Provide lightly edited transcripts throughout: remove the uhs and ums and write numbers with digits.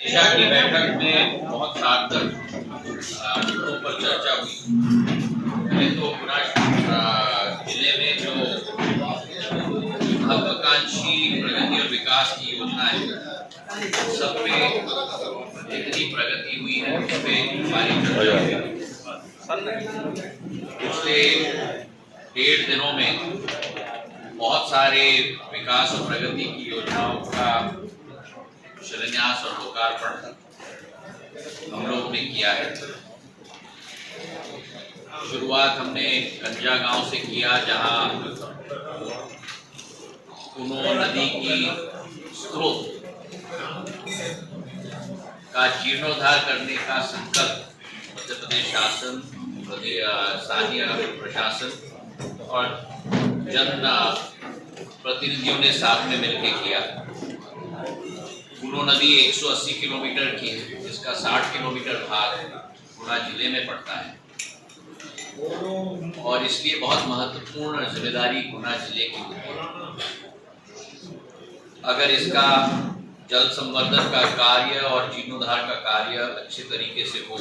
दिशा की बैठक में बहुत सार्थक मुद्दों पर चर्चा हुई। पहले तो गुना जिले में जो महत्वाकांक्षी प्रगति और विकास की योजना है, सब पे जितनी प्रगति हुई है उस पे हमारी चर्चा हुई। पिछले 1.5 दिनों में बहुत सारे विकास और प्रगति की योजनाओं का शिलान्यास और लोकार्पण हम लोग ने किया है। शुरुआत हमने गंजा गांव से किया, जहां कुनो नदी की स्रोत का जीर्णोद्धार करने का संकल्प मध्य प्रदेश शासन, स्थानीय प्रशासन और जन प्रतिनिधियों ने साथ में मिलकर किया। कुनो नदी 180 किलोमीटर की है, जिसका 60 किलोमीटर भाग गुना जिले में पड़ता है और इसलिए बहुत महत्वपूर्ण जिम्मेदारी गुना जिले की होती है। अगर इसका जल संवर्धन का कार्य और जीर्णोद्धार का कार्य अच्छे तरीके से हो,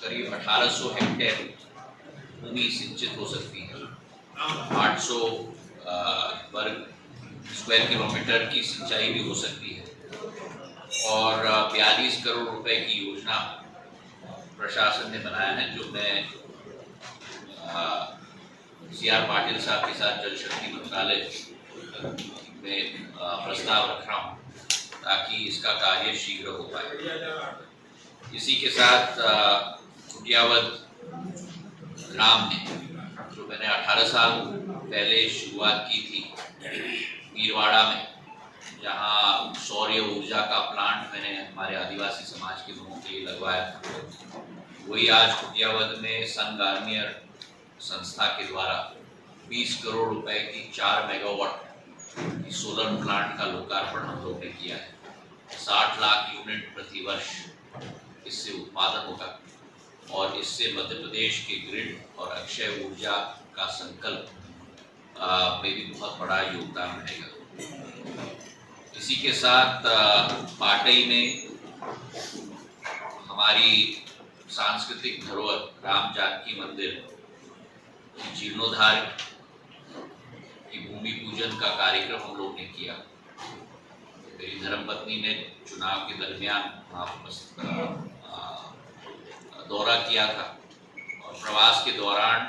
करीब 1800 हेक्टेयर भूमि सिंचित हो सकती है, 800 वर्ग स्क्वायर किलोमीटर की सिंचाई भी हो सकती है और 42 करोड़ रुपए की योजना प्रशासन ने बनाया है, जो मैं CR पाटिल साहब के साथ जल शक्ति मंत्रालय में प्रस्ताव रख रहा हूँ ताकि इसका कार्य शीघ्र हो पाए। इसी के साथ खुटियावद ग्राम में, जो मैंने 18 साल पहले शुरुआत की थी मीरवाड़ा में, जहाँ सौर्य ऊर्जा का प्लांट मैंने हमारे आदिवासी समाज के लोगों के लिए लगवाया था, वही आज खुटियावद में सन गार्नियर संस्था के द्वारा 20 करोड़ रुपए की 4 मेगावाट की सोलर प्लांट का लोकार्पण हम लोग ने किया है। 60 लाख यूनिट प्रति वर्ष इससे उत्पादन होगा और इससे मध्य प्रदेश के ग्रिड और अक्षय ऊर्जा का संकल्प में भी बहुत बड़ा योगदान रहेगा। इसी के साथ पाटई में हमारी सांस्कृतिक धरोहर राम जानकी मंदिर जीर्णोद्धार की भूमि पूजन का कार्यक्रम हम लोग ने किया। मेरी धर्मपत्नी ने चुनाव के दरमियान दौरा किया था और प्रवास के दौरान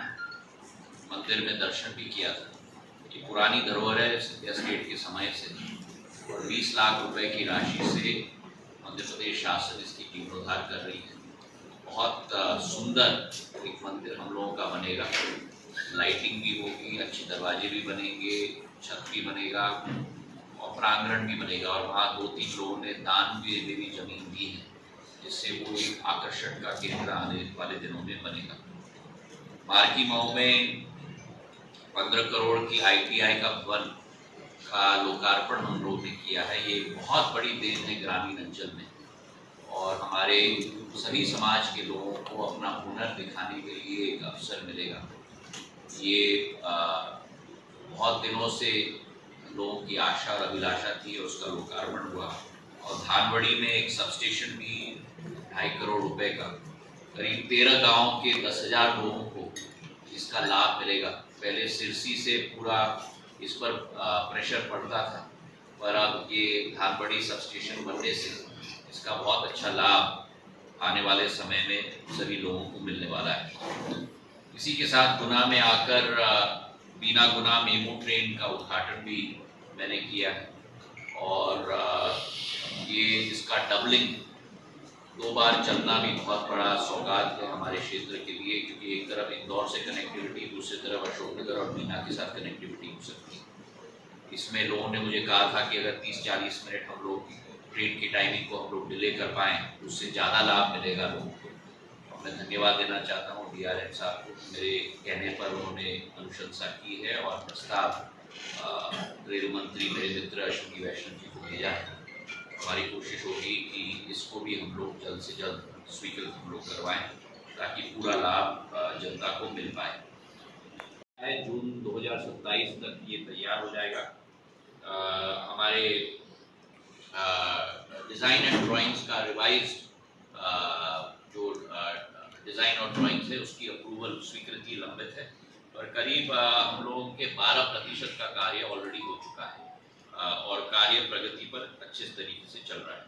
मंदिर में दर्शन भी किया था। ये पुरानी धरोहर है सिंधिया स्टेट के समय से और 20 लाख रुपए की राशि से मध्य प्रदेश शासन इसकी जीर्णोद्धार कर रही है। बहुत सुंदर एक मंदिर हम लोगों का बनेगा, लाइटिंग भी होगी, अच्छे दरवाजे भी बनेंगे, छत भी बनेगा और प्रांगण भी बनेगा और वहाँ 2-3 लोगों ने दान भी जमीन दी है, जिससे वो एक आकर्षण का केंद्र आने वाले दिनों में बनेगा। मार्की मऊ में 15 करोड़ की ITI का भवन का लोकार्पण हम लोग ने किया है। ये बहुत बड़ी देन है ग्रामीण अंचल में और हमारे सभी समाज के लोगों को अपना हुनर दिखाने के लिए एक अवसर मिलेगा। ये बहुत दिनों से लोगों की आशा और अभिलाषा थी और उसका लोकार्पण हुआ। और धानवड़ी में एक सबस्टेशन भी 2.5 करोड़ रुपए का, करीब 13 गाँव के 10,000 लोगों को इसका लाभ मिलेगा। पहले सिरसी से पूरा इस पर प्रेशर पड़ता था, पर अब ये धानवड़ी सबस्टेशन बनने से इसका बहुत अच्छा लाभ आने वाले समय में सभी लोगों को मिलने वाला है। इसी के साथ गुना में आकर बीना गुना मेमू ट्रेन का उद्घाटन भी मैंने किया है और ये इसका डबलिंग 2 बार चलना भी बहुत बड़ा सौगात है हमारे क्षेत्र के लिए, क्योंकि एक तरफ इंदौर से कनेक्टिविटी, दूसरी तरफ अशोकनगर और बीना के साथ कनेक्टिविटी हो सकती है। इसमें लोगों ने मुझे कहा था कि अगर 30-40 मिनट हम लोग ट्रेन की टाइमिंग को हम लोग डिले कर पाएँ तो उससे ज़्यादा लाभ मिलेगा लोगों को। मैं धन्यवाद देना चाहता हूँ DRM साहब को, मेरे कहने पर उन्होंने अनुशंसा की है और प्रस्ताव रेल मंत्री मेरे मित्र अश्विनी वैष्णव जी को भेजा है। हमारी कोशिश होगी कि इसको भी हम लोग जल्द से जल्द स्वीकृत हम लोग करवाएं ताकि पूरा लाभ जनता को मिल पाए। जून 2027 तक ये तैयार हो जाएगा। हमारे डिज़ाइन एंड ड्राइंग्स का रिवाइज जो डिज़ाइन और ड्राइंग्स है उसकी अप्रूवल स्वीकृति लंबित है और करीब हम लोगों के 12% का कार्य ऑलरेडी हो चुका है और कार्य प्रगति पर अच्छे तरीके से चल रहा है।